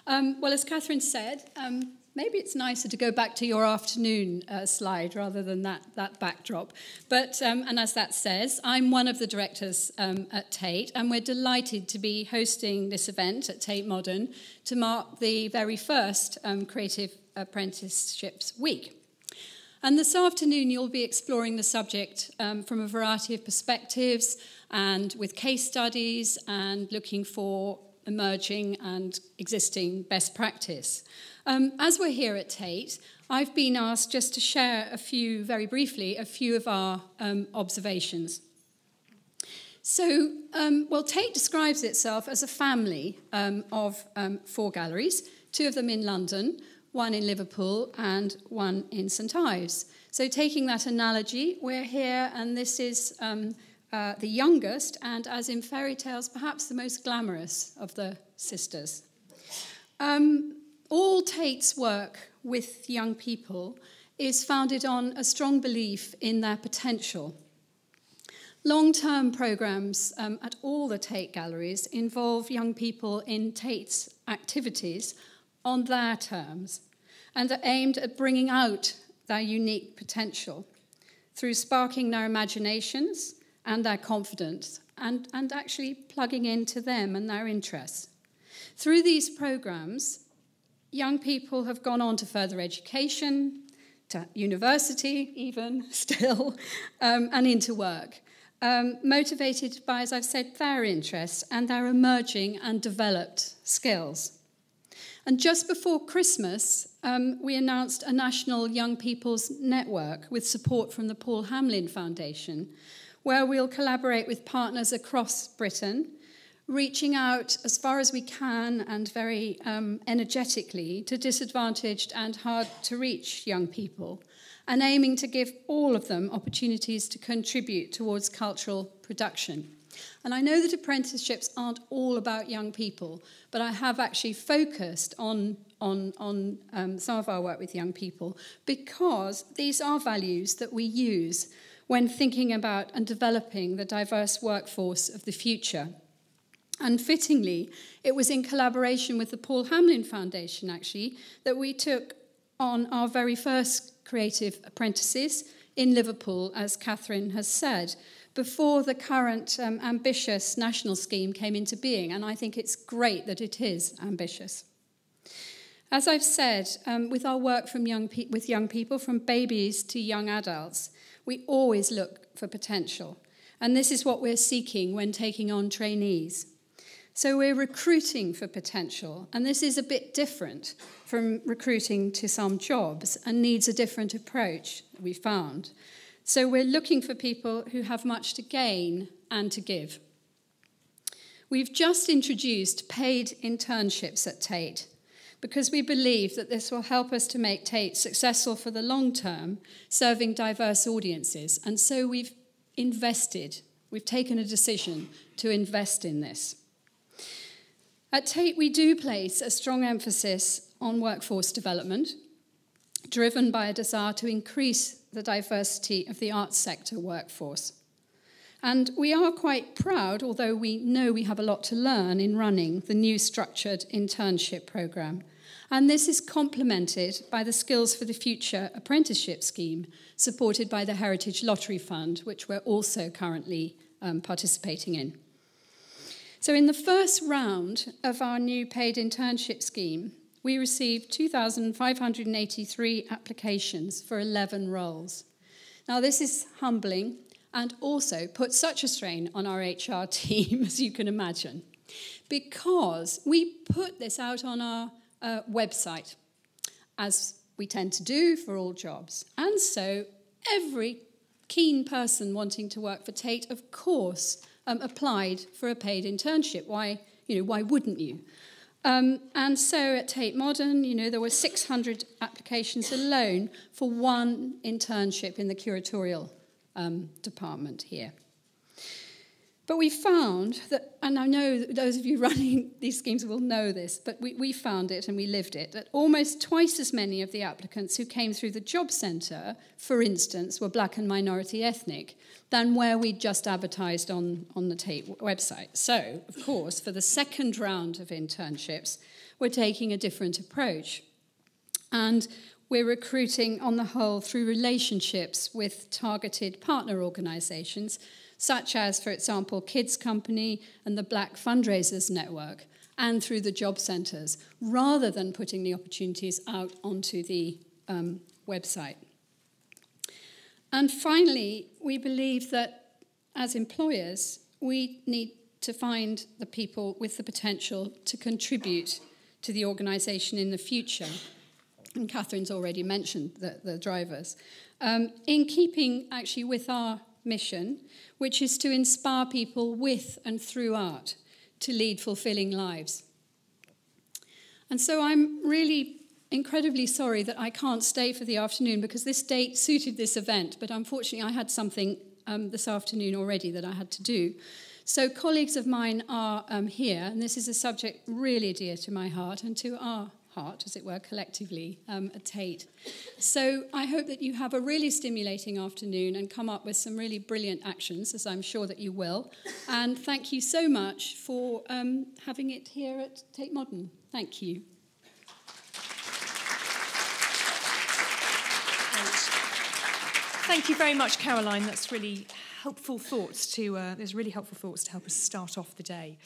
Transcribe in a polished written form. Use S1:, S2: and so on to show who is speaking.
S1: Well, as Catherine said, maybe it's nicer to go back to your afternoon slide rather than that backdrop. But, and as that says, I'm one of the directors at Tate, and we're delighted to be hosting this event at Tate Modern to mark the very first Creative Apprenticeships Week. And this afternoon, you'll be exploring the subject from a variety of perspectives and with case studies and looking for emerging and existing best practice. As we're here at Tate, I've been asked just to share very briefly, a few of our observations. So, well, Tate describes itself as a family of 4 galleries, 2 of them in London, 1 in Liverpool and 1 in St Ives. So taking that analogy, we're here and this is the youngest and, as in fairy tales, perhaps the most glamorous of the sisters. All Tate's work with young people is founded on a strong belief in their potential. Long-term programmes at all the Tate galleries involve young people in Tate's activities on their terms and are aimed at bringing out their unique potential through sparking their imaginations and their confidence and actually plugging into them and their interests. Through these programmes, young people have gone on to further education, to university even still, and into work, motivated by, as I've said, their interests and their emerging and developed skills. And just before Christmas, we announced a national young people's network with support from the Paul Hamlyn Foundation, where we'll collaborate with partners across Britain, reaching out as far as we can and very energetically to disadvantaged and hard-to-reach young people, and aiming to give all of them opportunities to contribute towards cultural production. And I know that apprenticeships aren't all about young people, but I have actually focused on some of our work with young people because these are values that we use when thinking about and developing the diverse workforce of the future. And fittingly, it was in collaboration with the Paul Hamlyn Foundation, actually, that we took on our very first creative apprentices in Liverpool, as Catherine has said, before the current ambitious national scheme came into being, and I think it's great that it is ambitious. As I've said, with our work with young people, from babies to young adults, we always look for potential, and this is what we're seeking when taking on trainees. So we're recruiting for potential, and this is a bit different from recruiting to some jobs and needs a different approach, we found. So we're looking for people who have much to gain and to give. We've just introduced paid internships at Tate because we believe that this will help us to make Tate successful for the long term, serving diverse audiences. And so we've taken a decision to invest in this. At Tate, we do place a strong emphasis on workforce development, driven by a desire to increase the diversity of the arts sector workforce. And we are quite proud, although we know we have a lot to learn in running the new structured internship programme. And this is complemented by the Skills for the Future apprenticeship scheme, supported by the Heritage Lottery Fund, which we're also currently participating in. So in the first round of our new paid internship scheme, we received 2,583 applications for 11 roles. Now, this is humbling and also puts such a strain on our HR team, as you can imagine, because we put this out on our website, as we tend to do for all jobs. And so every keen person wanting to work for Tate, of course, applied for a paid internship. Why wouldn't you? And so at Tate Modern, there were 600 applications alone for one internship in the curatorial department here. But we found that, and I know that those of you running these schemes will know this, but we found it and we lived it, that almost twice as many of the applicants who came through the job centre, for instance, were black and minority ethnic, than where we just advertised on the Tate website. So, of course, for the second round of internships, we're taking a different approach. And we're recruiting on the whole through relationships with targeted partner organisations, such as, for example, Kids Company and the Black Fundraisers Network, and through the job centres, rather than putting the opportunities out onto the website. And finally, we believe that as employers, we need to find the people with the potential to contribute to the organisation in the future. And Catherine's already mentioned the drivers. In keeping actually with our mission, which is to inspire people with and through art to lead fulfilling lives. And so I'm really incredibly sorry that I can't stay for the afternoon because this date suited this event, but unfortunately I had something this afternoon already that I had to do. So colleagues of mine are here, and this is a subject really dear to my heart and to our heart, as it were, collectively at Tate. So I hope that you have a really stimulating afternoon and come up with some really brilliant actions, as I'm sure that you will. And thank you so much for having it here at Tate Modern. Thank you.
S2: Thank you very much, Caroline. That's really helpful thoughts to. There's really helpful thoughts to help us start off the day.